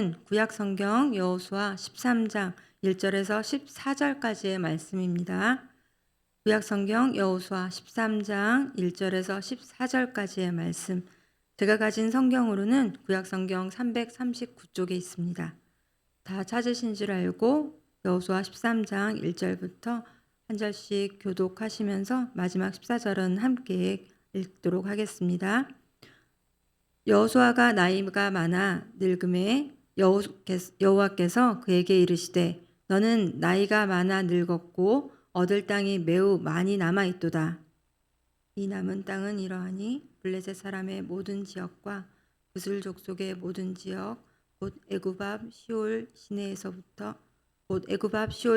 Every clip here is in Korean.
성경으로는 구약 성경 여호수아 13장 1절에서 14절까지의 말씀입니다. 구약 성경 여호수아 13장 1절에서 14절까지의 말씀. 제가 가진 성경으로는 구약 성경 339쪽에 있습니다. 다 찾으신 줄 알고 여호수아 13장 1절부터 한 절씩 교독하시면서 마지막 14절은 함께 읽도록 하겠습니다. 여호수아가 나이가 많아 늙음에 여호와께서 그에게 이르시되 너는 나이가 많아 늙었고 얻을 땅이 매우 많이 남아 있도다. 이 남은 땅은 이러하니 블레셋 사람의 모든 지역과 구슬 족속의 모든 지역 곧 애굽 앞 시올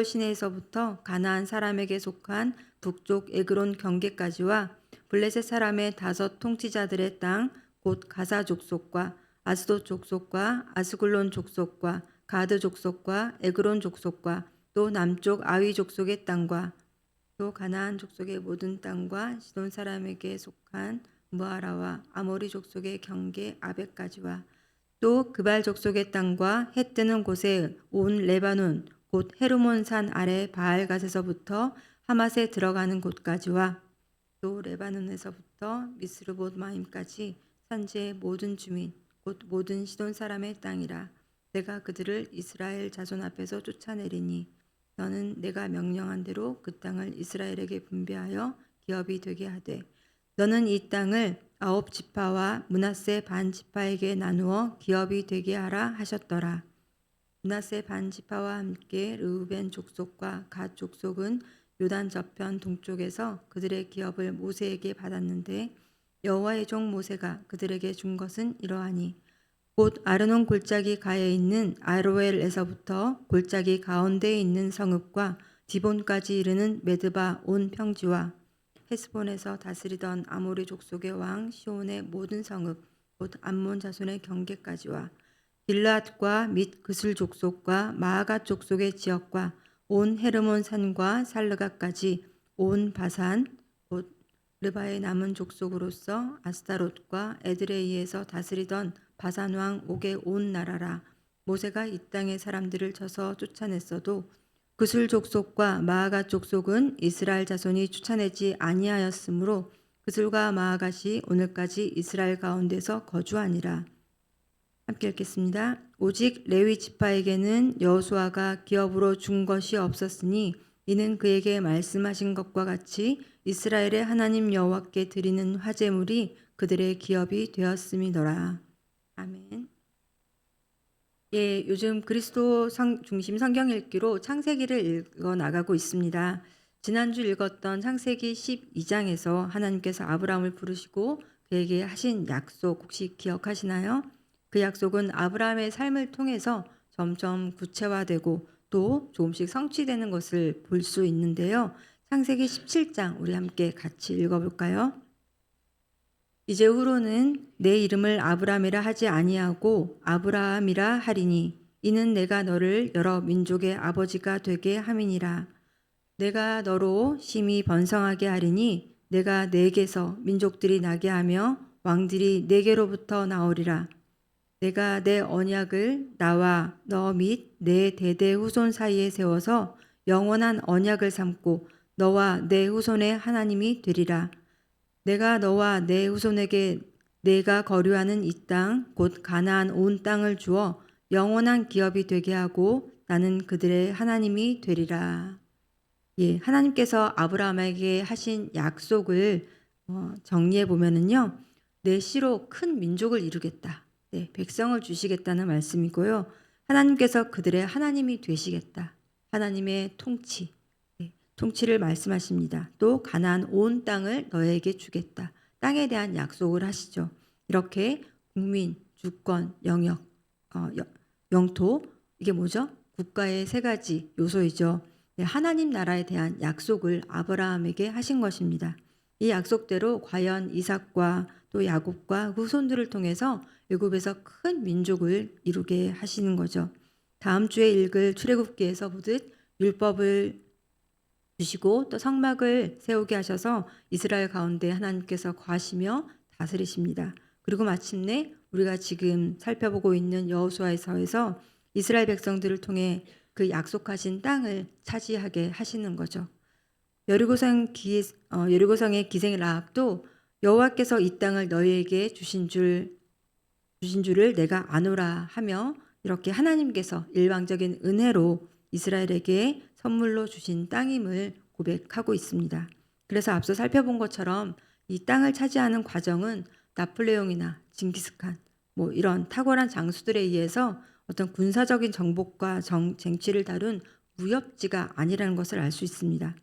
시내에서부터 가나안 사람에게 속한 북쪽 에그론 경계까지와 블레셋 사람의 5 통치자들의 땅 곧 가사 족속과 아스돗 족속과 아스글론 족속과 가드 족속과 에그론 족속과 또 남쪽 아위 족속의 땅과 또 가나안 족속의 모든 땅과 시돈 사람에게 속한 무아라와 아모리 족속의 경계 아벡까지와 또 그발 족속의 땅과 해 뜨는 곳에 온 레바논 곧 헤르몬 산 아래 바알갓에서부터 하맛에 들어가는 곳까지와 또 레바논에서부터 미스르봇 마임까지 산지의 모든 주민 곧 모든 시돈 사람의 땅이라. 내가 그들을 이스라엘 자손 앞에서 쫓아내리니 너는 내가 명령한 대로 그 땅을 이스라엘에게 분배하여 기업이 되게 하되 너는 이 땅을 9 지파와 므낫세 반 지파에게 나누어 기업이 되게 하라 하셨더라. 므낫세 반 지파와 함께 르우벤 족속과 갓 족속은 요단 저편 동쪽에서 그들의 기업을 모세에게 받았는데 여호와의 종 모세가 그들에게 준 것은 이러하니 곧 아르논 골짜기 가에 있는 아로엘에서부터 골짜기 가운데에 있는 성읍과 디본까지 이르는 메드바 온 평지와 헤스본에서 다스리던 아모리 족속의 왕 시온의 모든 성읍 곧 암몬 자손의 경계까지와 길앗과 및 그슬 족속과 마아갓 족속의 지역과 온 헤르몬 산과 살르가까지 온 바산 곧 르바의 남은 족속으로서 아스타롯과 에드레이에서 다스리던 바산 왕 옥의 온 나라라. 모세가 이 땅의 사람들을 쳐서 쫓아냈어도 그술 족속과 마아갓 족속은 이스라엘 자손이 쫓아내지 아니하였으므로 그술과 마아갓이 오늘까지 이스라엘 가운데서 거주하니라. 함께 읽겠습니다. 오직 레위 지파에게는 여호수아가 기업으로 준 것이 없었으니 이는 그에게 말씀하신 것과 같이 이스라엘의 하나님 여호와께 드리는 화제물이 그들의 기업이 되었음이더라. 아멘. 예, 요즘 그리스도 중심 성경 읽기로 창세기를 읽어 나가고 있습니다. 지난주 읽었던 창세기 12장에서 하나님께서 아브라함을 부르시고 그에게 하신 약속 혹시 기억하시나요? 그 약속은 아브라함의 삶을 통해서 점점 구체화되고 또 조금씩 성취되는 것을 볼 수 있는데요. 창세기 17장 우리 함께 같이 읽어볼까요? 이제 후로는 내 이름을 아브람이라 하지 아니하고 아브라함이라 하리니 이는 내가 너를 여러 민족의 아버지가 되게 함이니라. 내가 너로 심히 번성하게 하리니 내가 내게서 민족들이 나게 하며 왕들이 내게로부터 나오리라. 내가 내 언약을 나와 너 및 내 대대 후손 사이에 세워서 영원한 언약을 삼고 너와 내 후손의 하나님이 되리라. 내가 너와 내 후손에게 내가 거류하는 이 땅 곧 가나안 온 땅을 주어 영원한 기업이 되게 하고 나는 그들의 하나님이 되리라. 예, 하나님께서 아브라함에게 하신 약속을 정리해 보면은요. 내 씨로 큰 민족을 이루겠다. 네, 백성을 주시겠다는 말씀이고요. 하나님께서 그들의 하나님이 되시겠다. 하나님의 통치, 통치를 말씀하십니다. 또 가나안 온 땅을 너에게 주겠다. 땅에 대한 약속을 하시죠. 이렇게 국민, 주권, 영역, 영토 이게 뭐죠? 국가의 3가지 요소이죠. 하나님 나라에 대한 약속을 아브라함에게 하신 것입니다. 이 약속대로 과연 이삭과 또 야곱과 후손들을 통해서 애굽에서 큰 민족을 이루게 하시는 거죠. 다음 주에 읽을 출애굽기에서 보듯 율법을 주시고 또 성막을 세우게 하셔서 이스라엘 가운데 하나님께서 거하시며 다스리십니다. 그리고 마침내 우리가 지금 살펴보고 있는 여호수아서에서 이스라엘 백성들을 통해 그 약속하신 땅을 차지하게 하시는 거죠. 여리고성의 기생 라합도 여호와께서 이 땅을 너희에게 주신 줄을 내가 아노라 하며 이렇게 하나님께서 일방적인 은혜로 이스라엘에게 선물로 주신 땅임을 고백하고 있습니다. 그래서 앞서 살펴본 것처럼 이 땅을 차지하는 과정은 나폴레옹이나 징기스칸 이런 탁월한 장수들에 의해서 어떤 군사적인 정복과 쟁취를 다룬 무협지가 아니라는 것을 알 수 있습니다.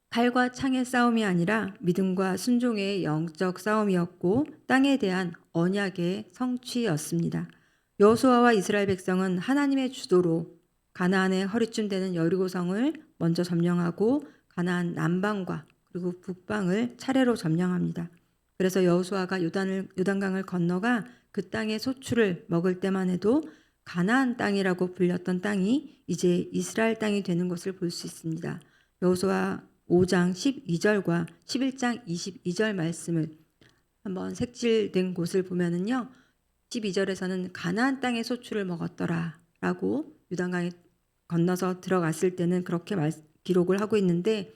칼과 창의 싸움이 아니라 믿음과 순종의 영적 싸움이었고 땅에 대한 언약의 성취였습니다. 여호수아와 이스라엘 백성은 하나님의 주도로 가나안의 허리쯤 되는 여리고성을 먼저 점령하고 가나안 남방과 그리고 북방을 차례로 점령합니다. 그래서 여호수아가 요단강을 건너가 그 땅의 소출을 먹을 때만 해도 가나안 땅이라고 불렸던 땅이 이제 이스라엘 땅이 되는 것을 볼 수 있습니다. 여호수아 5장 12절과 11장 22절 말씀을 한번 색칠된 곳을 보면은요. 12절에서는 가나안 땅의 소출을 먹었더라 라고 요단강에 건너서 들어갔을 때는 그렇게 기록을 하고 있는데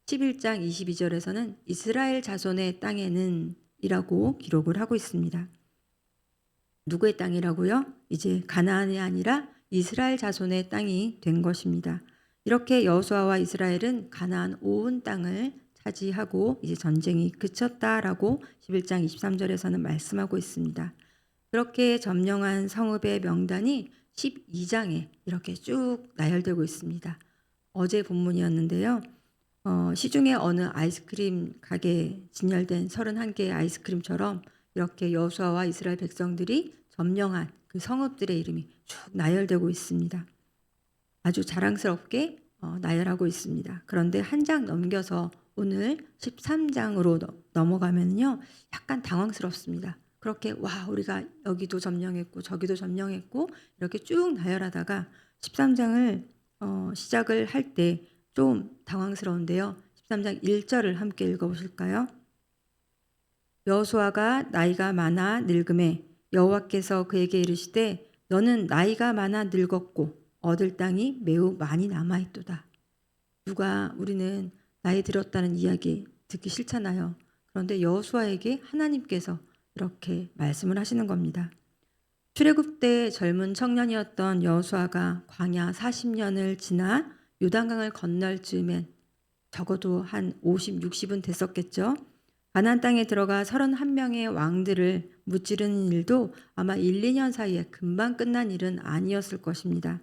11장 22절에서는 이스라엘 자손의 땅에는 이라고 기록을 하고 있습니다. 누구의 땅이라고요? 이제 가나안이 아니라 이스라엘 자손의 땅이 된 것입니다. 이렇게 여호수아와 이스라엘은 가나안 온 땅을 차지하고 이제 전쟁이 그쳤다라고 11장 23절에서는 말씀하고 있습니다. 그렇게 점령한 성읍의 명단이 12장에 이렇게 쭉 나열되고 있습니다. 어제 본문이었는데요. 시중에 어느 아이스크림 가게에 진열된 31개의 아이스크림처럼 이렇게 여호수아와 이스라엘 백성들이 점령한 그 성읍들의 이름이 쭉 나열되고 있습니다. 아주 자랑스럽게 나열하고 있습니다. 그런데 한 장 넘겨서 오늘 13장으로 넘어가면요. 약간 당황스럽습니다. 그렇게 우리가 여기도 점령했고 저기도 점령했고 이렇게 쭉 나열하다가 13장을 시작을 할 때 좀 당황스러운데요. 13장 1절을 함께 읽어보실까요? 여호수아가 나이가 많아 늙음에 여호와께서 그에게 이르시되 너는 나이가 많아 늙었고 얻을 땅이 매우 많이 남아있도다. 우리는 나이 들었다는 이야기 듣기 싫잖아요. 그런데 여호수아에게 하나님께서 이렇게 말씀을 하시는 겁니다. 출애굽 때 젊은 청년이었던 여호수아가 광야 40년을 지나 요단강을 건널 즈음엔 적어도 한 50, 60은 됐었겠죠. 가나안 땅에 들어가 31명의 왕들을 무찌르는 일도 아마 1, 2년 사이에 금방 끝난 일은 아니었을 것입니다.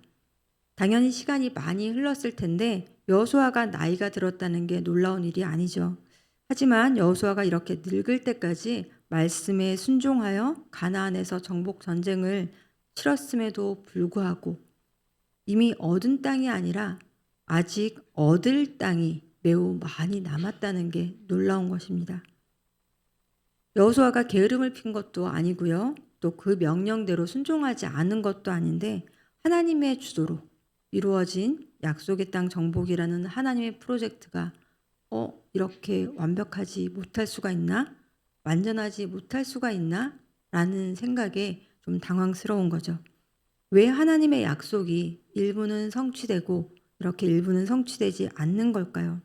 당연히 시간이 많이 흘렀을 텐데 여호수아가 나이가 들었다는 게 놀라운 일이 아니죠. 하지만 여호수아가 이렇게 늙을 때까지 말씀에 순종하여 가나안에서 정복 전쟁을 치렀음에도 불구하고 이미 얻은 땅이 아니라 아직 얻을 땅이 매우 많이 남았다는 게 놀라운 것입니다. 여호수아가 게으름을 핀 것도 아니고요. 또 그 명령대로 순종하지 않은 것도 아닌데 하나님의 주도로 이루어진 약속의 땅 정복이라는 하나님의 프로젝트가 이렇게 완벽하지 못할 수가 있나? 완전하지 못할 수가 있나? 라는 생각에 좀 당황스러운 거죠. 왜 하나님의 약속이 일부는 성취되고 이렇게 일부는 성취되지 않는 걸까요?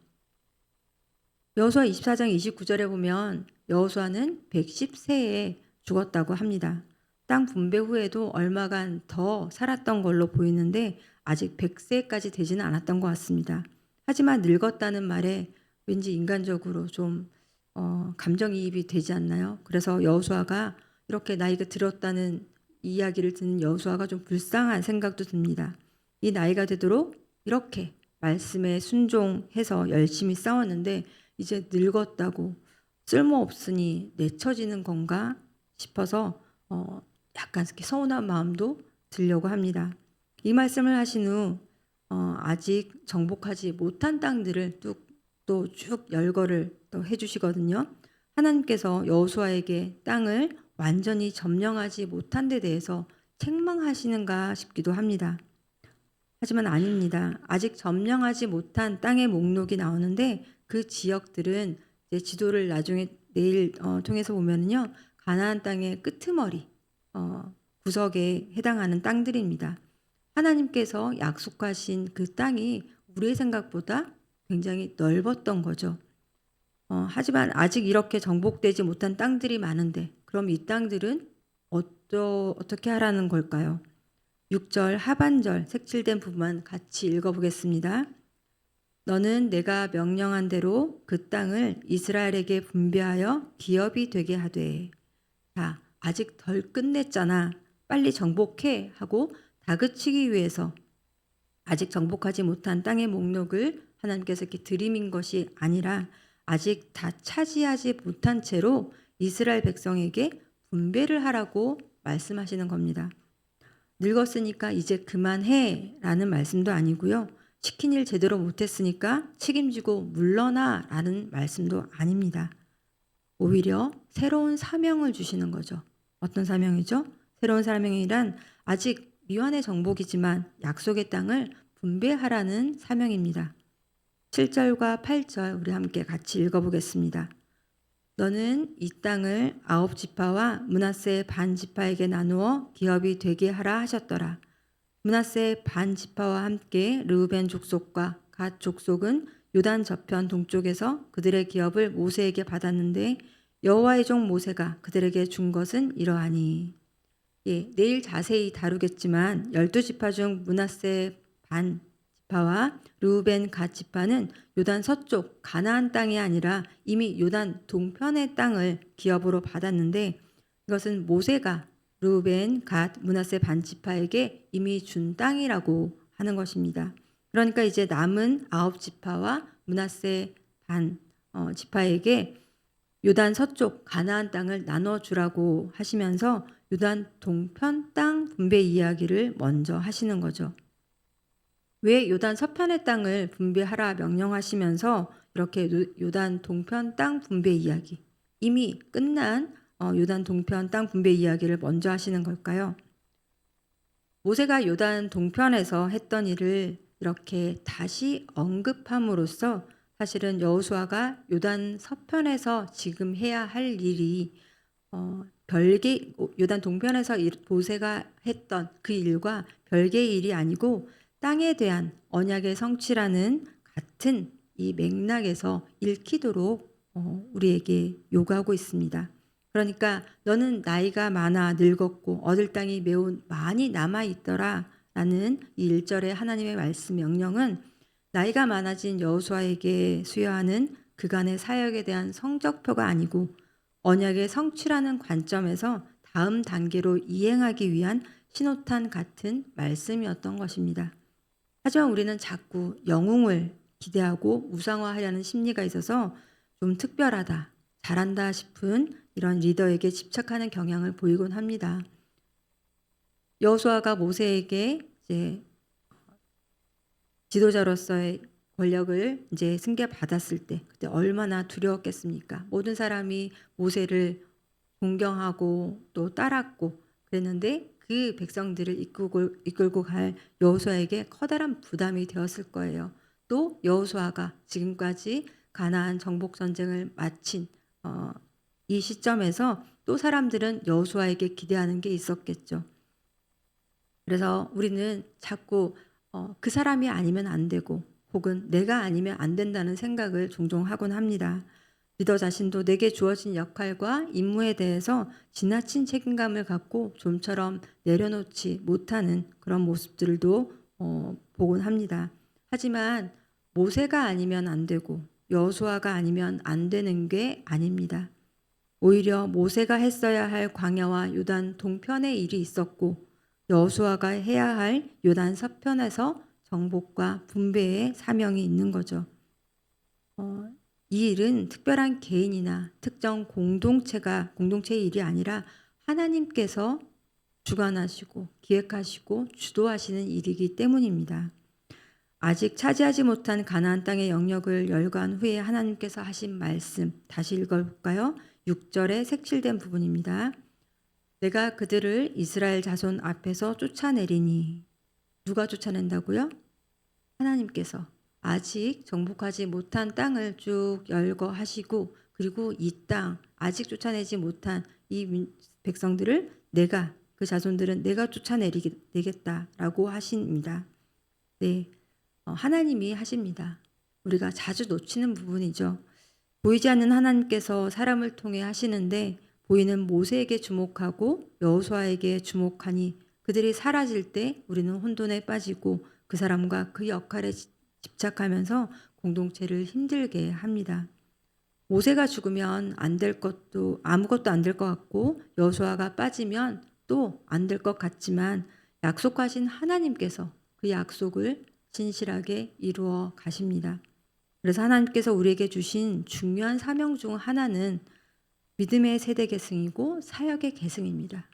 여호수아 24장 29절에 보면 여호수아는 110세에 죽었다고 합니다. 땅 분배 후에도 얼마간 더 살았던 걸로 보이는데 아직 100세까지 되지는 않았던 것 같습니다. 하지만 늙었다는 말에 왠지 인간적으로 좀 감정이입이 되지 않나요? 그래서 여호수아가 이렇게 나이가 들었다는 이야기를 듣는 여호수아가 좀 불쌍한 생각도 듭니다. 이 나이가 되도록 이렇게 말씀에 순종해서 열심히 싸웠는데 이제 늙었다고 쓸모없으니 내쳐지는 건가 싶어서 약간 서운한 마음도 들려고 합니다. 이 말씀을 하신 후 아직 정복하지 못한 땅들을 또 쭉 열거를 또 해주시거든요. 하나님께서 여호수아에게 땅을 완전히 점령하지 못한 데 대해서 책망하시는가 싶기도 합니다. 하지만 아닙니다. 아직 점령하지 못한 땅의 목록이 나오는데 그 지역들은 이제 지도를 나중에 내일 통해서 보면요. 가나안 땅의 끄트머리 구석에 해당하는 땅들입니다. 하나님께서 약속하신 그 땅이 우리의 생각보다 굉장히 넓었던 거죠. 하지만 아직 이렇게 정복되지 못한 땅들이 많은데 그럼 이 땅들은 어떻게 하라는 걸까요? 6절 하반절 색칠된 부분만 같이 읽어보겠습니다. 너는 내가 명령한 대로 그 땅을 이스라엘에게 분배하여 기업이 되게 하되. 자, 아직 덜 끝냈잖아. 빨리 정복해 하고 다그치기 위해서 아직 정복하지 못한 땅의 목록을 하나님께서 이렇게 들이민 것이 아니라 아직 다 차지하지 못한 채로 이스라엘 백성에게 분배를 하라고 말씀하시는 겁니다. 늙었으니까 이제 그만해 라는 말씀도 아니고요. 시킨 일 제대로 못했으니까 책임지고 물러나 라는 말씀도 아닙니다. 오히려 새로운 사명을 주시는 거죠. 어떤 사명이죠? 새로운 사명이란 아직 미완의 정복이지만 약속의 땅을 분배하라는 사명입니다. 7절과 8절 우리 함께 같이 읽어보겠습니다. 너는 이 땅을 9지파와 므낫세 반 지파에게 나누어 기업이 되게 하라 하셨더라. 므낫세 반 지파와 함께 르우벤 족속과 갓 족속은 요단 저편 동쪽에서 그들의 기업을 모세에게 받았는데 여호와의 종 모세가 그들에게 준 것은 이러하니. 내일 자세히 다루겠지만 12지파 중 므낫세 반 지파와 르우벤 갓 지파는 요단 서쪽 가나안 땅이 아니라 이미 요단 동편의 땅을 기업으로 받았는데 이것은 모세가 르우벤 갓 므낫세 반 지파에게 이미 준 땅이라고 하는 것입니다. 그러니까 이제 남은 9지파와 므낫세 반 지파에게 요단 서쪽 가나안 땅을 나눠주라고 하시면서 요단 동편 땅 분배 이야기를 먼저 하시는 거죠. 왜 요단 서편의 땅을 분배하라 명령하시면서 이렇게 요단 동편 땅 분배 이야기, 이미 끝난 요단 동편 땅 분배 이야기를 먼저 하시는 걸까요? 모세가 요단 동편에서 했던 일을 이렇게 다시 언급함으로써 사실은 여호수아가 요단 서편에서 지금 해야 할 일이 별개 요단 동편에서 모세가 했던 그 일과 별개의 일이 아니고 땅에 대한 언약의 성취라는 같은 이 맥락에서 읽히도록 우리에게 요구하고 있습니다. 그러니까 너는 나이가 많아 늙었고 얻을 땅이 매우 많이 남아있더라 라는 이 1절의 하나님의 말씀 명령은 나이가 많아진 여호수아에게 수여하는 그간의 사역에 대한 성적표가 아니고 언약의 성취라는 관점에서 다음 단계로 이행하기 위한 신호탄 같은 말씀이었던 것입니다. 하지만 우리는 자꾸 영웅을 기대하고 우상화하려는 심리가 있어서 좀 특별하다, 잘한다 싶은 이런 리더에게 집착하는 경향을 보이곤 합니다. 여호수아가 모세에게 이제 지도자로서의 권력을 이제 승계받았을 때 그때 얼마나 두려웠겠습니까? 모든 사람이 모세를 존경하고 또 따랐고 그랬는데 그 백성들을 이끌고 갈 여호수아에게 커다란 부담이 되었을 거예요. 또 여호수아가 지금까지 가나안 정복 전쟁을 마친 이 시점에서 또 사람들은 여호수아에게 기대하는 게 있었겠죠. 그래서 우리는 자꾸 그 사람이 아니면 안 되고 혹은 내가 아니면 안 된다는 생각을 종종 하곤 합니다. 리더 자신도 내게 주어진 역할과 임무에 대해서 지나친 책임감을 갖고 좀처럼 내려놓지 못하는 그런 모습들도 보곤 합니다. 하지만 모세가 아니면 안 되고 여호수아가 아니면 안 되는 게 아닙니다. 오히려 모세가 했어야 할 광야와 요단 동편의 일이 있었고 여호수아가 해야 할 요단 서편에서 정복과 분배의 사명이 있는 거죠. 이 일은 특별한 개인이나 특정 공동체의 일이 아니라 하나님께서 주관하시고 기획하시고 주도하시는 일이기 때문입니다. 아직 차지하지 못한 가나안 땅의 영역을 열거한 후에 하나님께서 하신 말씀 다시 읽어볼까요? 6절에 색칠된 부분입니다. 내가 그들을 이스라엘 자손 앞에서 쫓아내리니. 누가 쫓아낸다고요? 하나님께서 아직 정복하지 못한 땅을 쭉 열거하시고 그리고 이 땅 아직 쫓아내지 못한 이 백성들을 내가 그 자손들은 내가 쫓아내겠다라고 하십니다. 네, 하나님이 하십니다. 우리가 자주 놓치는 부분이죠. 보이지 않는 하나님께서 사람을 통해 하시는데 보이는 모세에게 주목하고 여호수아에게 주목하니 그들이 사라질 때 우리는 혼돈에 빠지고 그 사람과 그 역할에 집착하면서 공동체를 힘들게 합니다. 모세가 죽으면 안 될 것도 아무것도 안 될 것 같고 여호수아가 빠지면 또 안 될 것 같지만 약속하신 하나님께서 그 약속을 진실하게 이루어 가십니다. 그래서 하나님께서 우리에게 주신 중요한 사명 중 하나는 믿음의 세대 계승이고 사역의 계승입니다.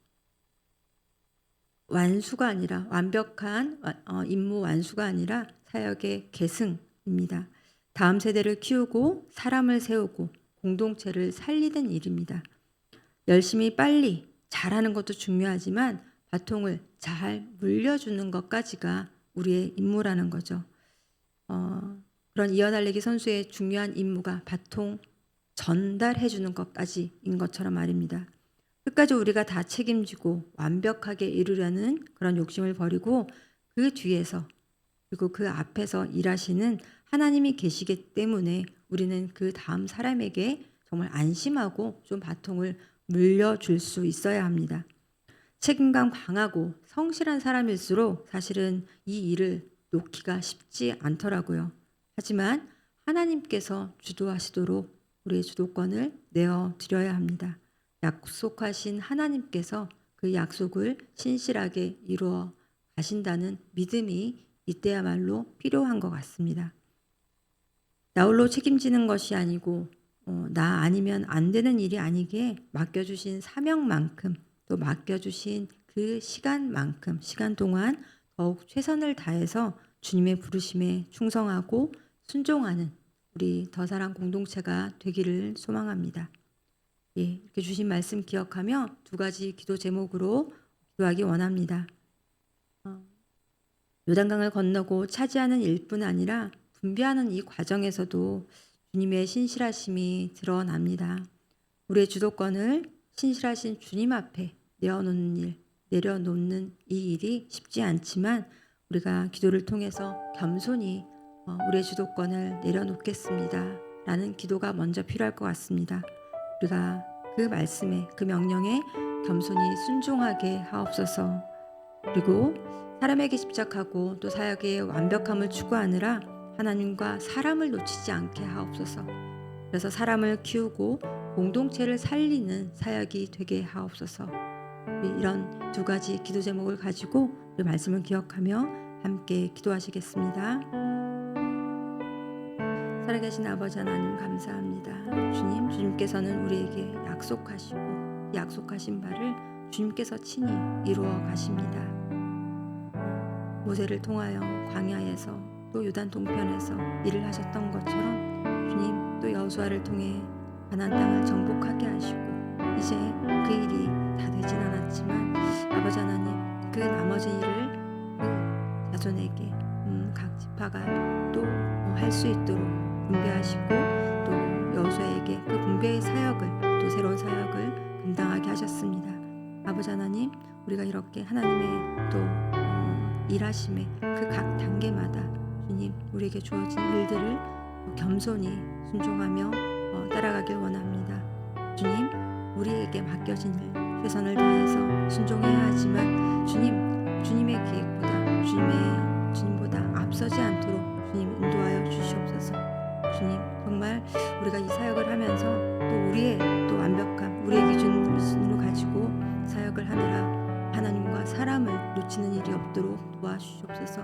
완수가 아니라 완벽한 임무 완수가 아니라 사역의 계승입니다. 다음 세대를 키우고 사람을 세우고 공동체를 살리는 일입니다. 열심히 빨리 잘하는 것도 중요하지만 바통을 잘 물려주는 것까지가 우리의 임무라는 거죠. 그런 이어달리기 선수의 중요한 임무가 바통 전달해 주는 것까지인 것처럼 말입니다. 끝까지 우리가 다 책임지고 완벽하게 이루려는 그런 욕심을 버리고 그 뒤에서 그리고 그 앞에서 일하시는 하나님이 계시기 때문에 우리는 그 다음 사람에게 정말 안심하고 좀 바통을 물려줄 수 있어야 합니다. 책임감 강하고 성실한 사람일수록 사실은 이 일을 놓기가 쉽지 않더라고요. 하지만 하나님께서 주도하시도록 우리의 주도권을 내어드려야 합니다. 약속하신 하나님께서 그 약속을 신실하게 이루어 가신다는 믿음이 이때야말로 필요한 것 같습니다. 나 홀로 책임지는 것이 아니고 나 아니면 안 되는 일이 아니게 맡겨주신 사명만큼 또 맡겨주신 그 시간만큼 시간 동안 더욱 최선을 다해서 주님의 부르심에 충성하고 순종하는 우리 더사랑 공동체가 되기를 소망합니다. 예, 이렇게 주신 말씀 기억하며 두 가지 기도 제목으로 기도하기 원합니다. 요단강을 건너고 차지하는 일뿐 아니라 분배하는 이 과정에서도 주님의 신실하심이 드러납니다. 우리의 주도권을 신실하신 주님 앞에 내려놓는 이 일이 쉽지 않지만 우리가 기도를 통해서 겸손히 우리의 주도권을 내려놓겠습니다 라는 기도가 먼저 필요할 것 같습니다. 우리가 그 말씀에 그 명령에 겸손히 순종하게 하옵소서. 그리고 사람에게 집착하고 또 사역의 완벽함을 추구하느라 하나님과 사람을 놓치지 않게 하옵소서. 그래서 사람을 키우고 공동체를 살리는 사역이 되게 하옵소서. 이런 두 가지 기도 제목을 가지고 우리 말씀을 기억하며 함께 기도하시겠습니다. 살아계신 아버지 하나님 감사합니다. 주님께서는 우리에게 약속하시고 약속하신 바를 주님께서 친히 이루어 가십니다. 모세를 통하여 광야에서 또 요단 동편에서 일을 하셨던 것처럼 주님 또 여호수아를 통해 가나안 땅을 정복하게 하시고 이제 그 일이 다 되진 않았지만 아버지 하나님 그 나머지 일을 그 자손에게 각 지파가 또 할 수 있도록 분배하시고 또 여호수아에게 그 분배의 사역을 또 새로운 사역을 감당하게 하셨습니다. 아버지 하나님 우리가 이렇게 하나님의 또 일하심의 그 각 단계마다 주님 우리에게 주어진 일들을 겸손히 순종하며 따라가길 원합니다. 주님 우리에게 맡겨진 일 최선을 다해서 순종해야 하지만 주님의 계획보다 주님보다 앞서지 않도록 주님 인도하여 주시옵소서. 주님 정말 우리가 이 사역을 하면서 또 우리의 또 완벽함 우리의 기준으로 가지고 사역을 하느라 하나님과 사람을 놓치는 일이 없도록 도와주시옵소서.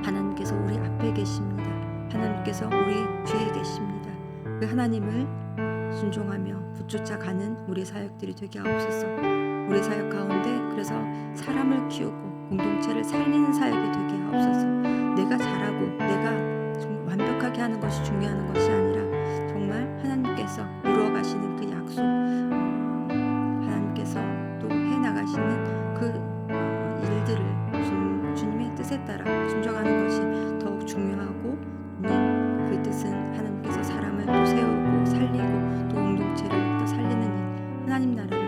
하나님께서 우리 앞에 계십니다. 하나님께서 우리 뒤에 계십니다. 그 하나님을 순종하며 붙쫓아가는 우리의 사역들이 되게 하옵소서. 우리 사역 가운데 그래서 사람을 키우고 공동체를 살리는 사역이 되게 하옵소서. 내가 잘하고 내가 정말 완벽하게 하는 것이 중요한 것이 아니라 정말 하나님께서 이루어 가시는 그 약속 하나님께서 또 해나가시는 그 일들을 주님의 뜻에 따라 순종하는 것이 더욱 중요하고 그 뜻은 하나님께서 사람을 또 세우고 살리고 또 공동체를 또 살리는 일 하나님 나라를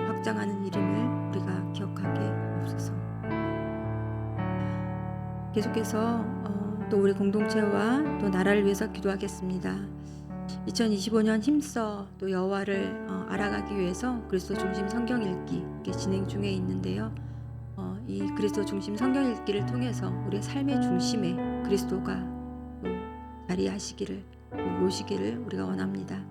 계속해서 또 우리 공동체와 또 나라를 위해서 기도하겠습니다. 2025년 힘써 또 여호와를 알아가기 위해서 그리스도 중심 성경 읽기 진행 중에 있는데요. 이 그리스도 중심 성경 읽기를 통해서 우리의 삶의 중심에 그리스도가 또 자리하시기를 또 모시기를 우리가 원합니다.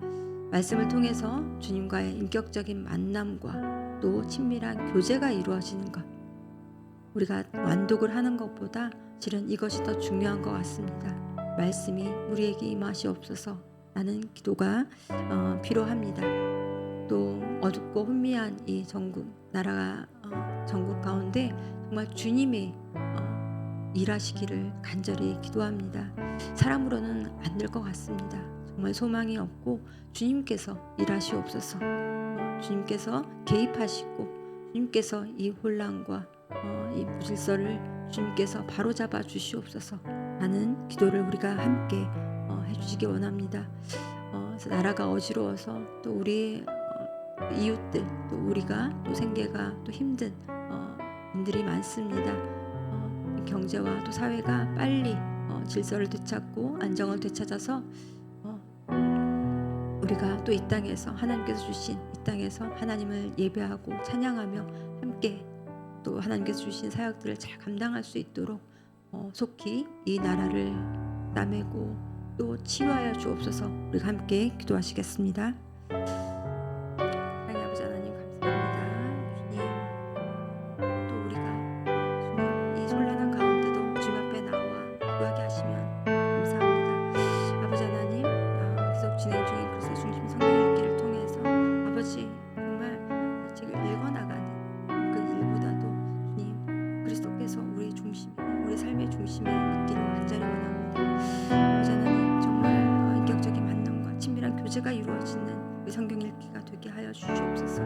말씀을 통해서 주님과의 인격적인 만남과 또 친밀한 교제가 이루어지는 것, 우리가 완독을 하는 것보다 실은 이것이 더 중요한 것 같습니다. 말씀이 우리에게 임하시옵소서 라는 기도가 필요합니다. 또 어둡고 혼미한 이 전국 나라가 전국 가운데 정말 주님의 일하시기를 간절히 기도합니다. 사람으로는 안 될 것 같습니다. 정말 소망이 없고 주님께서 일하시옵소서. 주님께서 개입하시고 주님께서 이 혼란과 이 무질서를 주님께서 바로잡아 주시옵소서 라는 기도를 우리가 함께 해주시기 원합니다. 나라가 어지러워서 또 우리 이웃들 또 우리가 또 생계가 또 힘든 분들이 많습니다. 경제와 또 사회가 빨리 질서를 되찾고 안정을 되찾아서 우리가 또 이 땅에서 하나님께서 주신 이 땅에서 하나님을 예배하고 찬양하며 함께 또 하나님께서 주신 사역들을 잘 감당할 수 있도록 속히 이 나라를 따매고 또 치유하여 주옵소서. 우리가 함께 기도하시겠습니다. 사랑의 아버지 하나님 감사합니다. 주님 또 우리가 주님 이 혼란한 가운데도 주님 앞에 나와 기도하게 하시면 감사합니다. 아버지 하나님 계속 진행 중인 그리스도 중심 성경 읽기를 통해서 아버지 정말 책을 읽어나가는 그 일보다도 주님 그리스도께서 우리 중심에 우리 삶의 중심에 있기를 간절히 원합니다. 아버지 하나님 정말 인격적인 만남과 친밀한 교제가 이루어지는 그 성경 읽기가 되게 하여 주시옵소서.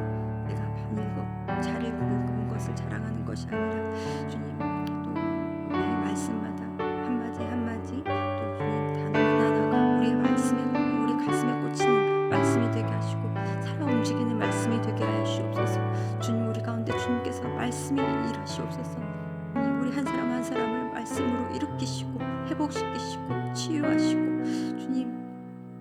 내가 반 읽어 잘 읽은 것을 자랑하는 것이 아니라 주님 또 매 말씀마다 한마디 한마디 또 주님 단어 하나하나가 우리의 말씀에 우리 가슴에 꽂히는 말씀이 되게 하시고 살아 움직이는 말씀이 되게 하여 주옵소서. 주님 우리 가운데 주님께서 말씀이 일하시옵소서. 주님 우리 한 사람 한 사람을 말씀으로 일으키시고 회복시키시고 치유하시고 주님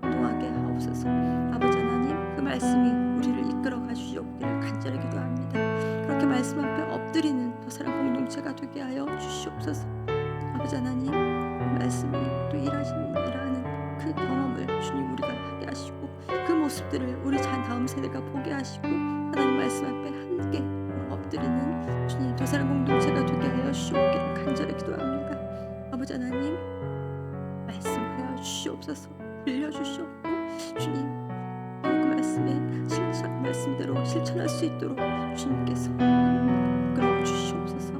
운동하게 하옵소서. 아버지 하나님 그 말씀이 우리를 이끌어가 주시옵기를 간절히 기도합니다. 그렇게 말씀 앞에 엎드리는 더 사랑 공동체가 되게 하여 주시옵소서. 아버지 하나님 그 말씀이 또 일하는 그 경험을 주님 우리가 하게 하시고 그 모습들을 우리 다음 세대가 보게 하시고 하나님 말씀 앞에 함께 엎드리는 주님 더 사랑 공동체가 되게 하여 주시옵기를 간절히 기도합니다. 아버지 하나님 말씀하여 주시옵소서. 들려주시옵고 주님 그 말씀에 말씀대로 실천할 수 있도록 주님께서 이끌어 주시옵소서.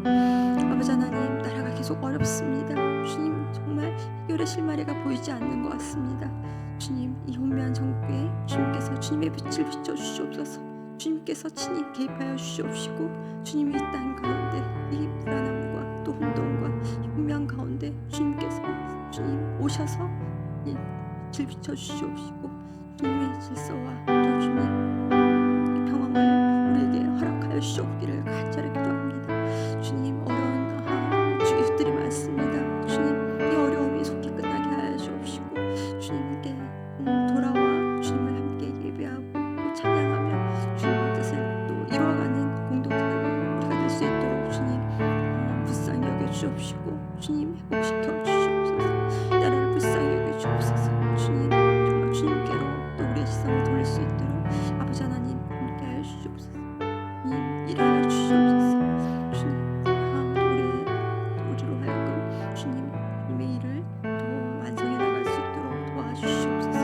아버지 하나님 나라가 계속 어렵습니다. 주님 정말 해결의 실마리가 보이지 않는 것 같습니다. 주님 이 혼미한 전국에 주님께서 주님의 빛을 비춰주시옵소서. 주님께서 친히 개입하여 주시옵시고 주님이 이 땅 가운데 이 불안함과 또 혼돈과 혼미한 가운데 주님께서 주님 오셔서 이 빛을 비춰주시옵시고 주님의 질서와 또 주님 평안을 우리에게 허락하여 주시옵기를 간절히 기도합니다. 주님 어려운 이웃들이 많습니다. 주님 이 어려움이 속히 끝나게 하여 주옵시고 주님께 돌아와 주님을 함께 예배하고 또 찬양하며 주님의 뜻을 또 이루어가는 공동체가 우리가 될 수 있도록 주님 불쌍히 여겨 주옵시고 주님 회복시켜 주시옵소서. 나라를 불쌍히 여겨 주옵소서. 주님 정말 주님께로 또 우리의 시선을 돌릴 수 있도록 아버지 하나님 함께하여 주시옵소서. 주님 일하여 주시옵소서. 주님 우리로 하여금 주님의 일을 더 완성해 나갈 수 있도록 도와주시옵소서.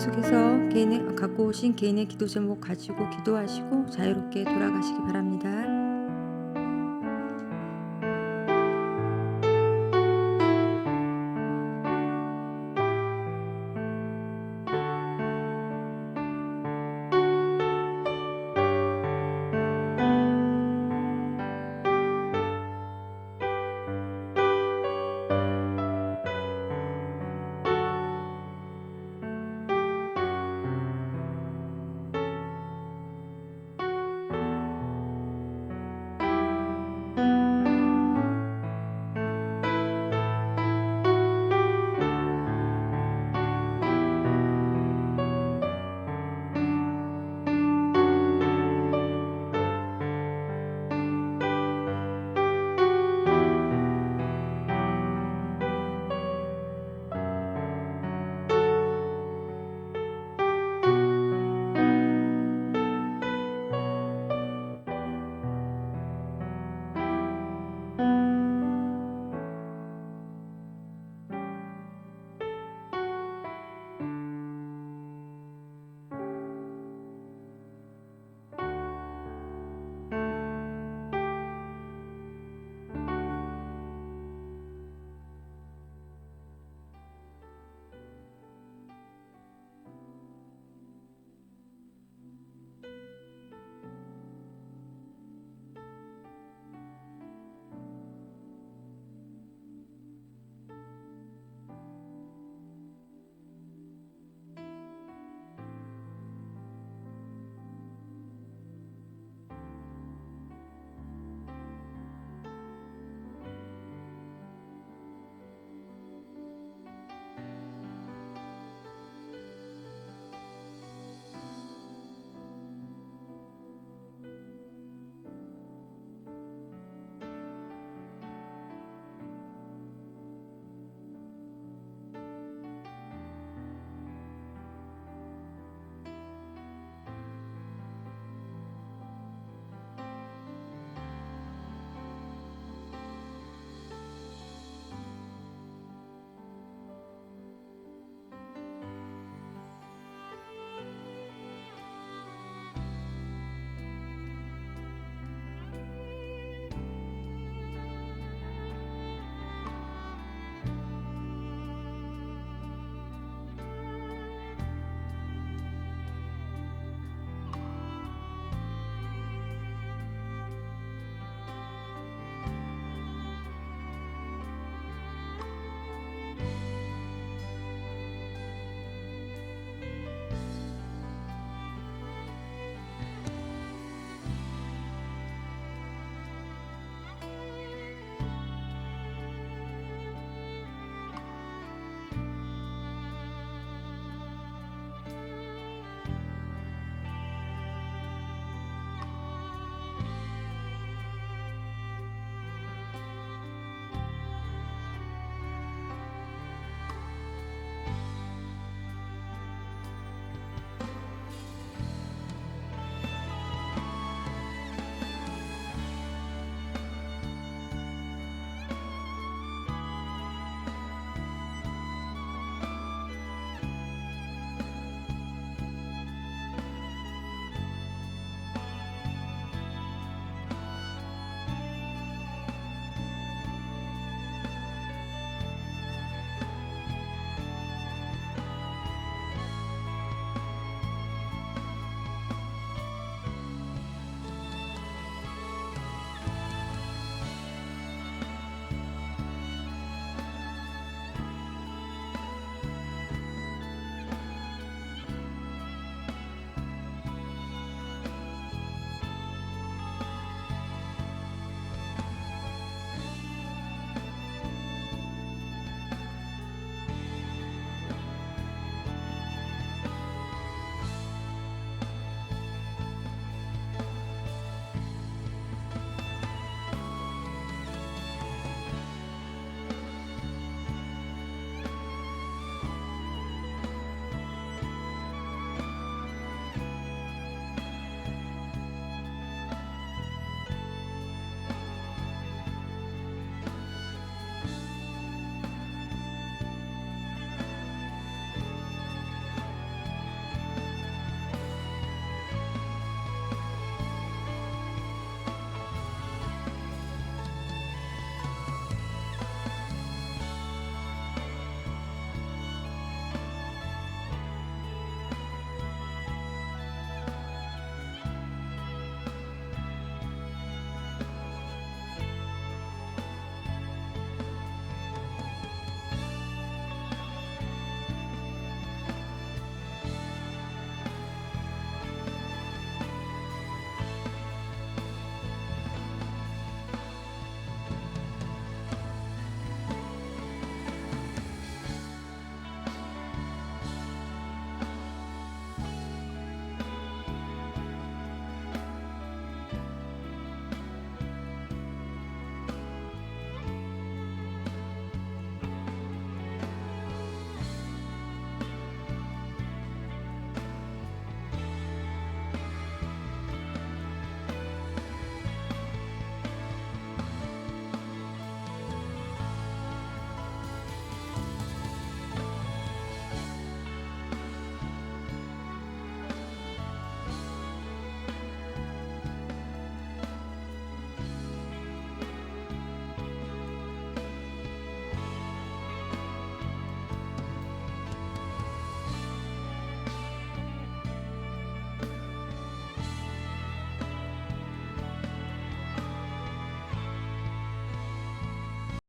계속해서 개인의 갖고 오신 개인의 기도 제목 가지고 기도하시고 자유롭게 돌아가시기 바랍니다.